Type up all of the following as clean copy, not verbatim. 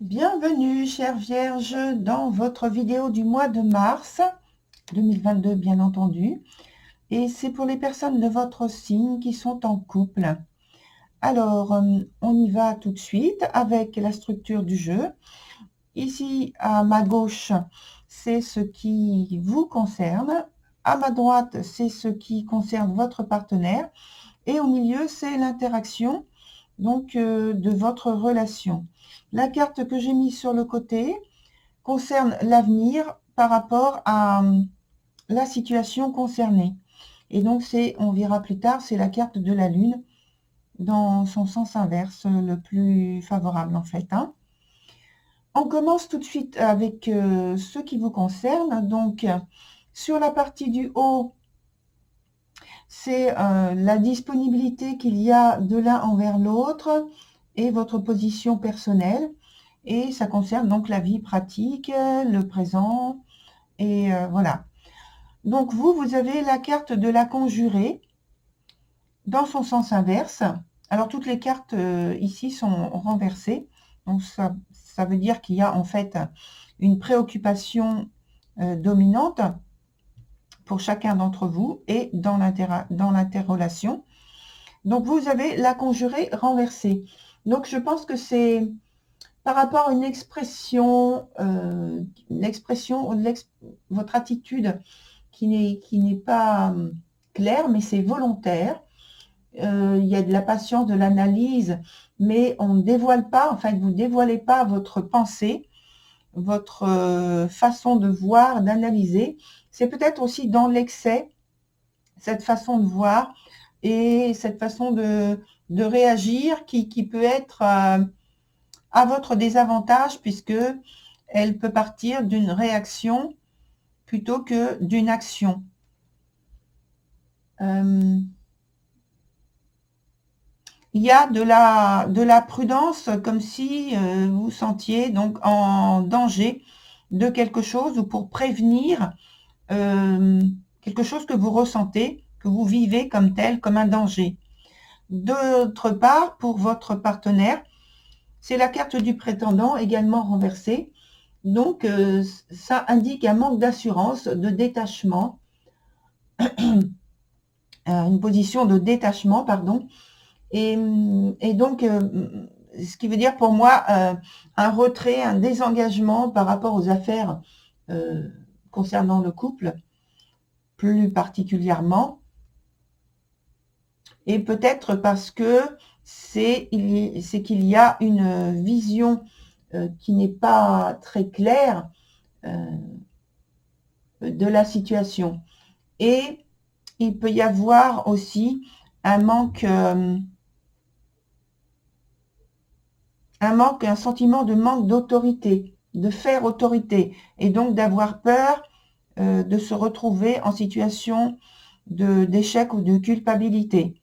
Bienvenue, chère Vierge, dans votre vidéo du mois de mars 2022, bien entendu. Et c'est pour les personnes de votre signe qui sont en couple. Alors, on y va tout de suite avec la structure du jeu. Ici, à ma gauche, c'est ce qui vous concerne. À ma droite, c'est ce qui concerne votre partenaire. Et au milieu, c'est l'interaction donc de votre relation. La carte que j'ai mise sur le côté concerne l'avenir par rapport à la situation concernée. Et donc, on verra plus tard, c'est la carte de la Lune dans son sens inverse, le plus favorable en fait. On commence tout de suite avec ce qui vous concerne. Donc, sur la partie du haut, c'est la disponibilité qu'il y a de l'un envers l'autre et votre position personnelle. Et ça concerne donc la vie pratique, le présent, et voilà. Donc vous avez la carte de la conjurée dans son sens inverse. Alors toutes les cartes ici sont renversées. Donc ça veut dire qu'il y a en fait une préoccupation dominante pour chacun d'entre vous et dans l'interrelation. Donc vous avez la conjurée renversée. Donc je pense que c'est par rapport à une expression, votre attitude qui n'est pas claire, mais c'est volontaire. Il y a de la patience, de l'analyse, mais on ne dévoile pas, en fait, vous ne dévoilez pas votre pensée, votre façon de voir, d'analyser. C'est peut-être aussi dans l'excès, cette façon de voir et cette façon de réagir qui peut être à votre désavantage, puisque elle peut partir d'une réaction plutôt que d'une action. Il y a de la prudence, comme si vous sentiez donc en danger de quelque chose ou pour prévenir quelque chose que vous ressentez, que vous vivez comme tel, comme un danger. D'autre part, pour votre partenaire, c'est la carte du prétendant également renversée. Donc, ça indique un manque d'assurance, de détachement, une position de détachement, pardon. Et donc, ce qui veut dire pour moi un retrait, un désengagement par rapport aux affaires concernant le couple, plus particulièrement. Et peut-être parce que c'est qu'il y a une vision qui n'est pas très claire de la situation. Et il peut y avoir aussi un sentiment de manque d'autorité, de faire autorité, et donc d'avoir peur de se retrouver en situation d'échec ou de culpabilité.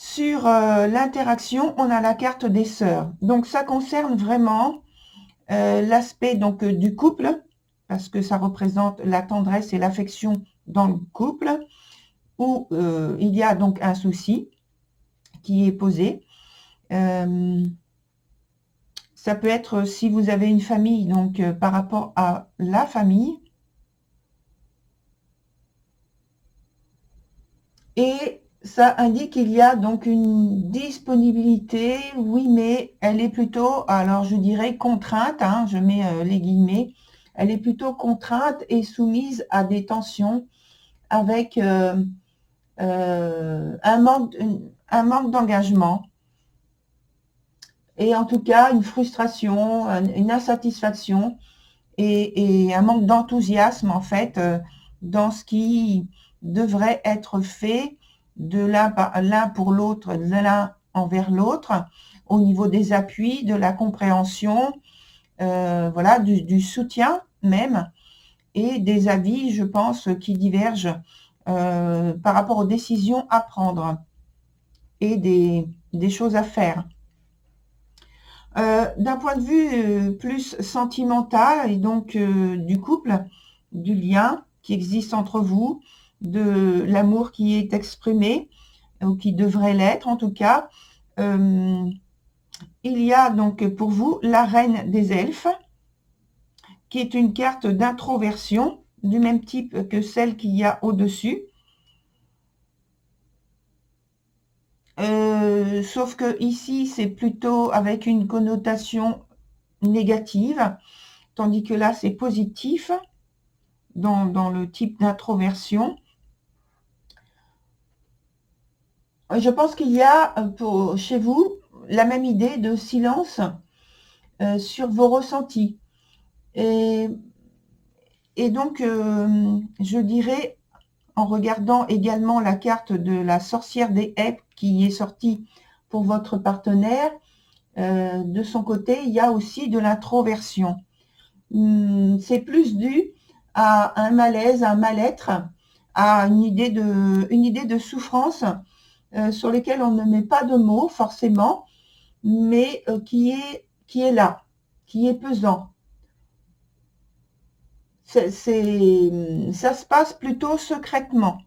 Sur l'interaction, on a la carte des sœurs. Donc ça concerne vraiment l'aspect donc du couple, parce que ça représente la tendresse et l'affection dans le couple, où il y a donc un souci qui est posé. Ça peut être si vous avez une famille, donc par rapport à la famille. Et ça indique qu'il y a donc une disponibilité, oui, mais elle est plutôt, alors je dirais contrainte, je mets les guillemets, elle est plutôt contrainte et soumise à des tensions avec un manque d'engagement. Et en tout cas, une frustration, une insatisfaction et un manque d'enthousiasme, en fait, dans ce qui devrait être fait de l'un pour l'autre, de l'un envers l'autre, au niveau des appuis, de la compréhension, voilà, du soutien même, et des avis, je pense, qui divergent par rapport aux décisions à prendre et des choses à faire. D'un point de vue plus sentimental et donc du couple, du lien qui existe entre vous, de l'amour qui est exprimé, ou qui devrait l'être en tout cas, il y a donc pour vous la reine des elfes, qui est une carte d'introversion, du même type que celle qu'il y a au-dessus. Sauf que ici, c'est plutôt avec une connotation négative, tandis que là, c'est positif dans le type d'introversion. Je pense qu'il y a chez vous la même idée de silence sur vos ressentis. Et donc, je dirais, en regardant également la carte de la sorcière des haies qui est sortie pour votre partenaire, de son côté, il y a aussi de l'introversion. C'est plus dû à un malaise, à un mal-être, à une idée de souffrance sur lesquelles on ne met pas de mots forcément, mais qui est là, qui est pesant. Ça se passe plutôt secrètement.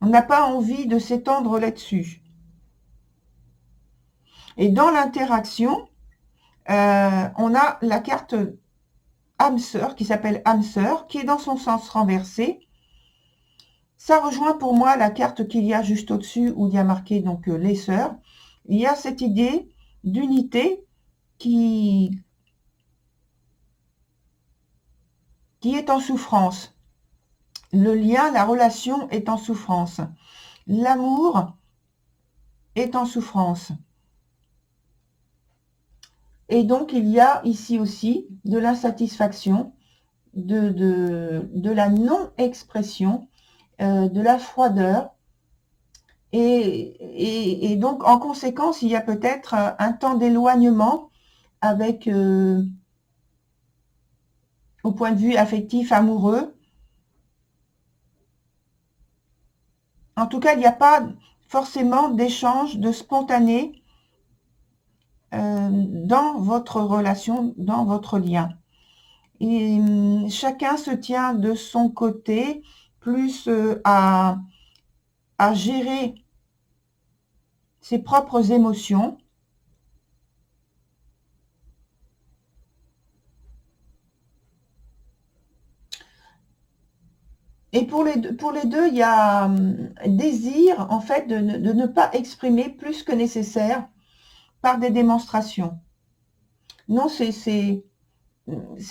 On n'a pas envie de s'étendre là-dessus. Et dans l'interaction, on a la carte âme sœur, qui s'appelle âme sœur, qui est dans son sens renversé. Ça rejoint pour moi la carte qu'il y a juste au-dessus, où il y a marqué donc les sœurs. Il y a cette idée d'unité qui est en souffrance. Le lien, la relation est en souffrance. L'amour est en souffrance. Et donc, il y a ici aussi de l'insatisfaction, de la non-expression, de la froideur. Et donc, en conséquence, il y a peut-être un temps d'éloignement avec, au point de vue affectif, amoureux. En tout cas, il n'y a pas forcément d'échange de spontané dans votre relation, dans votre lien. Et chacun se tient de son côté, plus à gérer ses propres émotions. Et pour les deux, il y a désir, en fait, de ne pas exprimer plus que nécessaire par des démonstrations. Non, c'est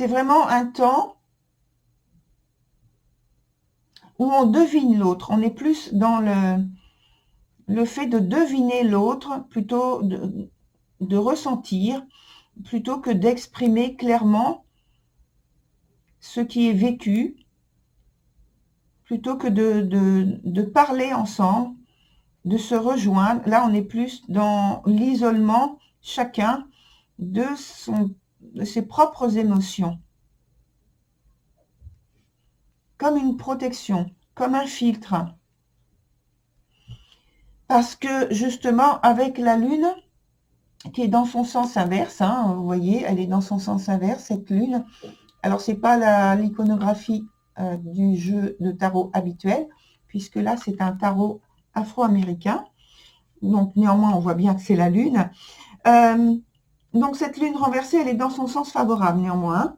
vraiment un temps où on devine l'autre. On est plus dans le fait de deviner l'autre, plutôt de ressentir, plutôt que d'exprimer clairement ce qui est vécu, plutôt que de parler ensemble, de se rejoindre. Là, on est plus dans l'isolement, chacun, de ses propres émotions. Comme une protection, comme un filtre. Parce que, justement, avec la Lune, qui est dans son sens inverse, hein, vous voyez, elle est dans son sens inverse, cette Lune. Alors, c'est pas l'iconographie du jeu de tarot habituel, puisque là, c'est un tarot afro-américain. Donc, néanmoins, on voit bien que c'est la Lune. Donc, cette Lune renversée, elle est dans son sens favorable, néanmoins.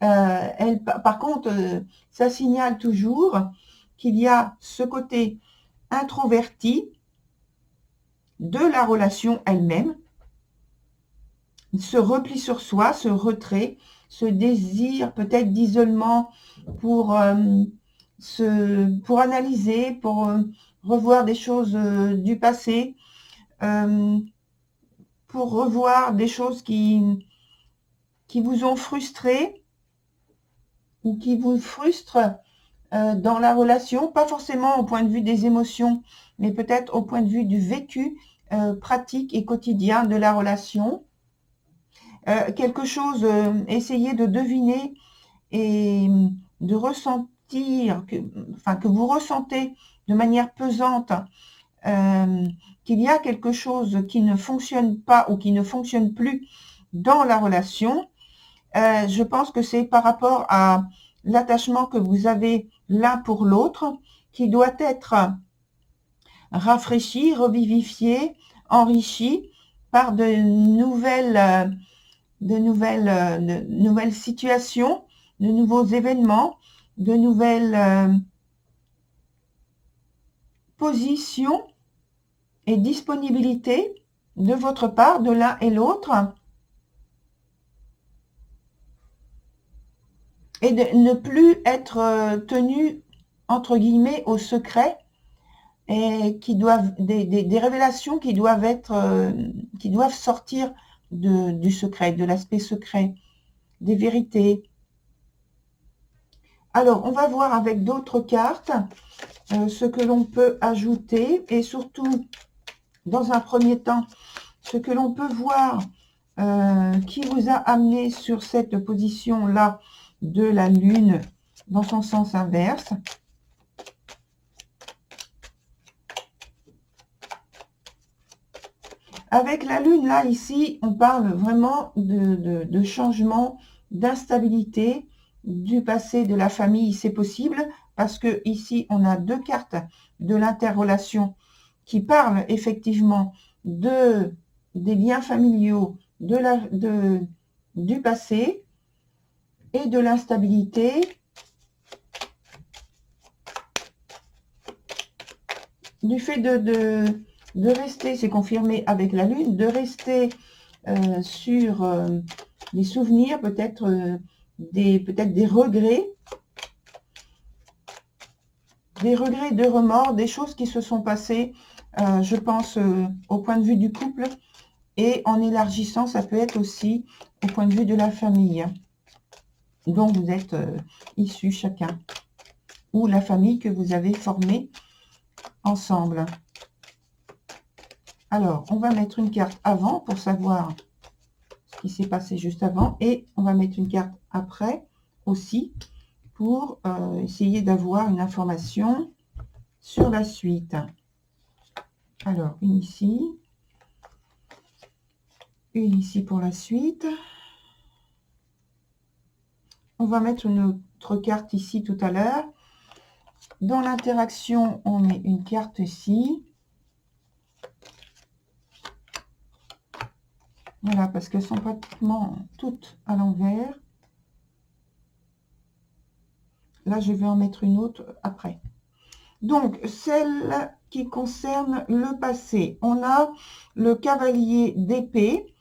Par contre, ça signale toujours qu'il y a ce côté introverti de la relation elle-même, ce repli sur soi, ce retrait, ce désir peut-être d'isolement pour analyser, pour revoir des choses du passé, pour revoir des choses qui vous ont frustré ou qui vous frustrent dans la relation, pas forcément au point de vue des émotions, mais peut-être au point de vue du vécu pratique et quotidien de la relation. Quelque chose, essayez de deviner et de ressentir, que vous ressentez de manière pesante qu'il y a quelque chose qui ne fonctionne pas ou qui ne fonctionne plus dans la relation. Je pense que c'est par rapport à l'attachement que vous avez l'un pour l'autre qui doit être rafraîchi, revivifié, enrichi par de nouvelles situations, de nouveaux événements, de nouvelles positions et disponibilités de votre part, de l'un et l'autre, et de ne plus être tenu, entre guillemets, au secret, et qui doivent, des révélations qui doivent être, qui doivent sortir du secret, de l'aspect secret, des vérités. Alors, on va voir avec d'autres cartes ce que l'on peut ajouter, et surtout, dans un premier temps, ce que l'on peut voir qui vous a amené sur cette position-là de la Lune dans son sens inverse. Avec la Lune, là, ici, on parle vraiment de changement, d'instabilité, du passé, de la famille, c'est possible, parce que ici, on a deux cartes de l'interrelation qui parlent effectivement des liens familiaux, du passé et de l'instabilité, du fait de rester, c'est confirmé avec la Lune, de rester sur les souvenirs, peut-être des regrets, de remords, des choses qui se sont passées, je pense, au point de vue du couple, et en élargissant, ça peut être aussi au point de vue de la famille dont vous êtes issus chacun, ou la famille que vous avez formée ensemble. Alors, on va mettre une carte avant pour savoir ce qui s'est passé juste avant, et on va mettre une carte après aussi pour essayer d'avoir une information sur la suite. Alors, une ici pour la suite. On va mettre une autre carte ici tout à l'heure. Dans l'interaction, on met une carte ici. Voilà, parce qu'elles sont pratiquement toutes à l'envers. Là, je vais en mettre une autre après. Donc, celle qui concerne le passé. On a le cavalier d'épée.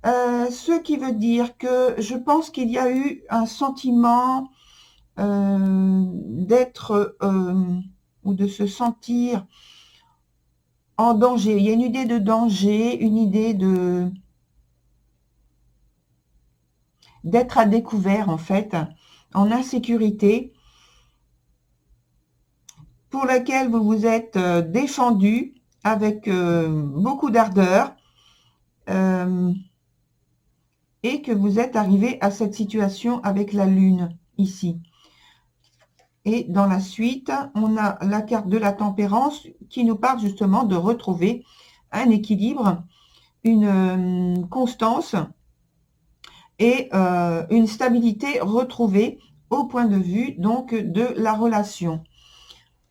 Ce qui veut dire que je pense qu'il y a eu un sentiment d'être ou de se sentir en danger. Il y a une idée de danger, une idée d'être à découvert, en fait, en insécurité, pour laquelle vous vous êtes défendu avec beaucoup d'ardeur, et que vous êtes arrivé à cette situation avec la Lune, ici. Et dans la suite, on a la carte de la tempérance qui nous parle justement de retrouver un équilibre, une constance et une stabilité retrouvée au point de vue donc de la relation.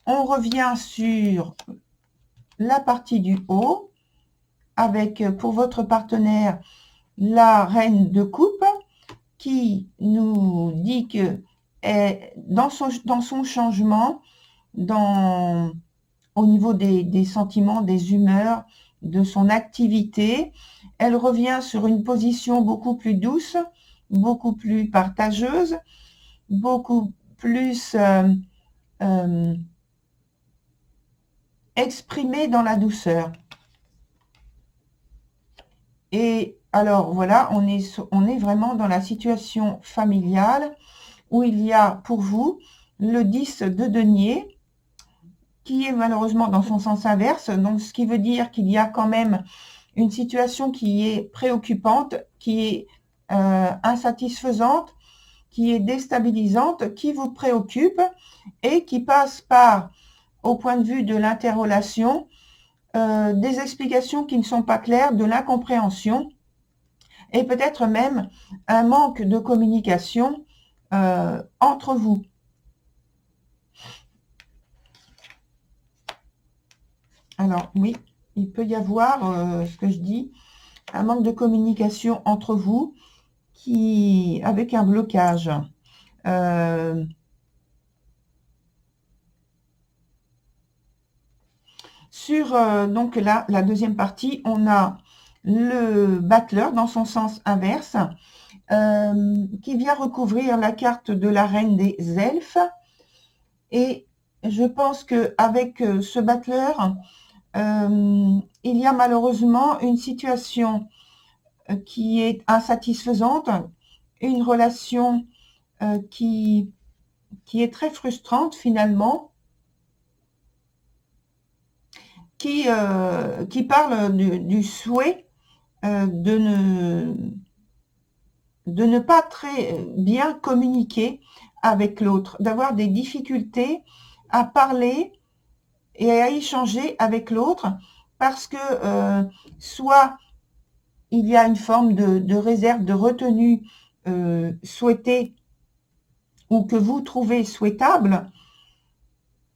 On revient sur la partie du haut avec pour votre partenaire la reine de coupe qui nous dit que dans son changement, au niveau des sentiments, des humeurs, de son activité, elle revient sur une position beaucoup plus douce, beaucoup plus partageuse, beaucoup plus exprimée dans la douceur. Et alors voilà, on est vraiment dans la situation familiale où il y a pour vous le 10 de denier qui est malheureusement dans son sens inverse, donc ce qui veut dire qu'il y a quand même une situation qui est préoccupante, qui est insatisfaisante, qui est déstabilisante, qui vous préoccupe et qui passe par, au point de vue de l'interrelation, des explications qui ne sont pas claires, de l'incompréhension et peut-être même un manque de communication entre vous. Alors oui, il peut y avoir, ce que je dis, un manque de communication entre vous avec un blocage. Sur donc là, la deuxième partie, on a le battleur dans son sens inverse qui vient recouvrir la carte de la reine des elfes. Et je pense qu'avec ce battleur, il y a malheureusement une situation qui est insatisfaisante, une relation qui est très frustrante finalement, qui parle du souhait de ne pas très bien communiquer avec l'autre, d'avoir des difficultés à parler et à échanger avec l'autre, parce que soit il y a une forme de réserve, de retenue souhaitée ou que vous trouvez souhaitable.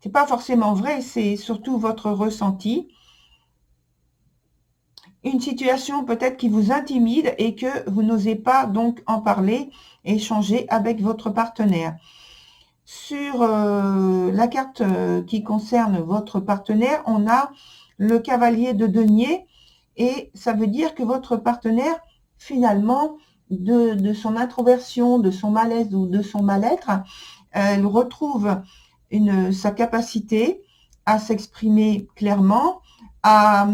C'est pas forcément vrai, c'est surtout votre ressenti. Une situation peut-être qui vous intimide et que vous n'osez pas donc en parler, échanger avec votre partenaire. Sur la carte qui concerne votre partenaire, on a le cavalier de denier et ça veut dire que votre partenaire, finalement, de son introversion, de son malaise ou de son mal-être, elle retrouve sa capacité à s'exprimer clairement, à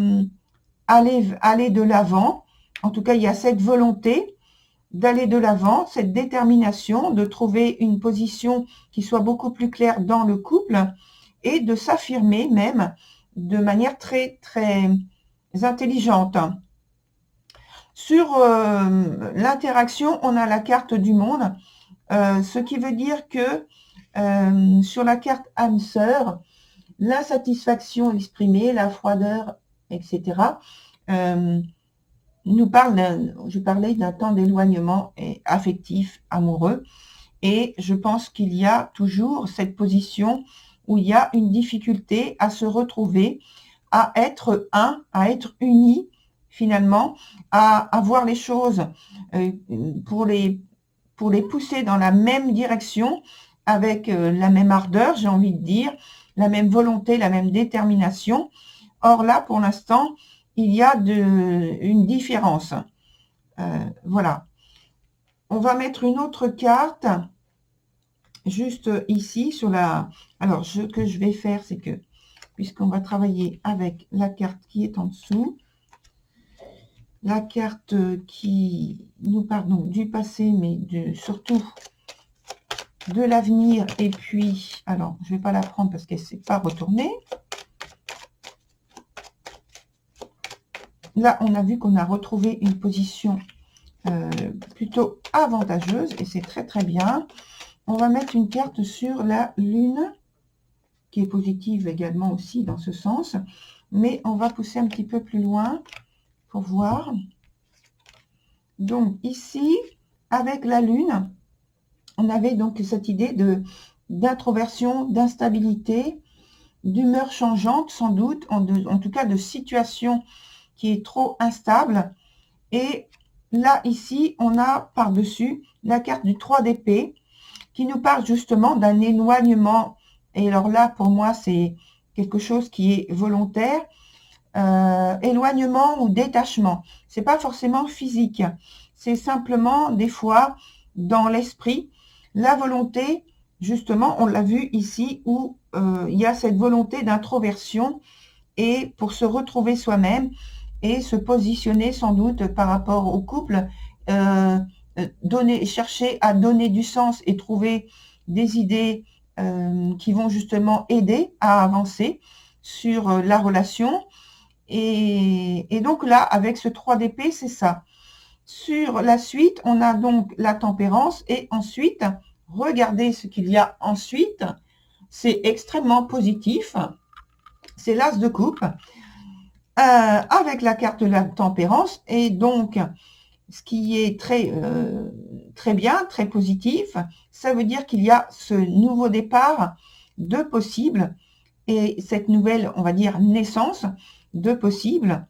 aller de l'avant. En tout cas, il y a cette volonté d'aller de l'avant, cette détermination de trouver une position qui soit beaucoup plus claire dans le couple et de s'affirmer même de manière très, très intelligente. Sur l'interaction, on a la carte du monde, ce qui veut dire que sur la carte âme sœur, l'insatisfaction exprimée, la froideur, etc., je parlais d'un temps d'éloignement affectif, amoureux, et je pense qu'il y a toujours cette position où il y a une difficulté à se retrouver, à être un, à être unis finalement, à voir les choses pour les pousser dans la même direction, avec la même ardeur, j'ai envie de dire, la même volonté, la même détermination. Or là, pour l'instant, il y a une différence. Voilà. On va mettre une autre carte, juste ici, sur la... Alors, ce que je vais faire, c'est que, puisqu'on va travailler avec la carte qui est en dessous, la carte qui nous parle donc du passé, mais surtout de l'avenir. Et puis, alors, je ne vais pas la prendre parce qu'elle ne s'est pas retournée. Là, on a vu qu'on a retrouvé une position plutôt avantageuse et c'est très très bien. On va mettre une carte sur la lune qui est positive également aussi dans ce sens, mais on va pousser un petit peu plus loin pour voir. Donc ici, avec la lune, on avait donc cette idée d'introversion, d'instabilité, d'humeur changeante sans doute, en tout cas de situation qui est trop instable. Et là, ici, on a par-dessus la carte du 3 d'épée qui nous parle justement d'un éloignement. Et alors là, pour moi, c'est quelque chose qui est volontaire. Éloignement ou détachement. C'est pas forcément physique. C'est simplement, des fois, dans l'esprit, la volonté, justement, on l'a vu ici, où il y a cette volonté d'introversion et pour se retrouver soi-même et se positionner sans doute par rapport au couple, chercher à donner du sens et trouver des idées qui vont justement aider à avancer sur la relation. Et donc là, avec ce 3 d'épée, c'est ça. Sur la suite, on a donc la tempérance et ensuite, regardez ce qu'il y a ensuite. C'est extrêmement positif. C'est l'as de coupe. Avec la carte de la tempérance et donc ce qui est très très bien, très positif, ça veut dire qu'il y a ce nouveau départ de possible et cette nouvelle, on va dire, naissance de possible.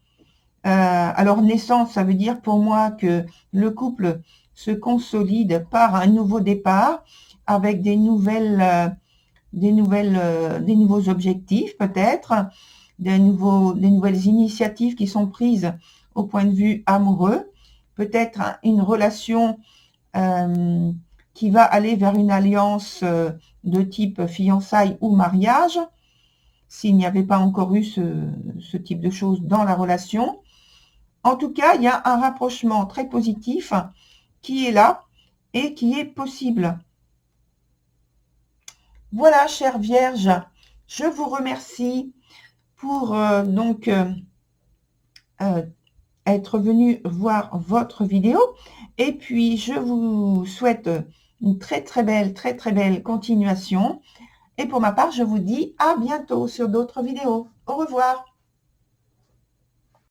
Alors, naissance, ça veut dire pour moi que le couple se consolide par un nouveau départ avec des nouveaux objectifs peut-être, des nouvelles initiatives qui sont prises au point de vue amoureux, peut-être une relation qui va aller vers une alliance de type fiançailles ou mariage, s'il n'y avait pas encore eu ce type de choses dans la relation. En tout cas, il y a un rapprochement très positif qui est là et qui est possible. Voilà, chère Vierge, je vous remercie pour être venu voir votre vidéo. Et puis, je vous souhaite une très belle continuation. Et pour ma part, je vous dis à bientôt sur d'autres vidéos. Au revoir.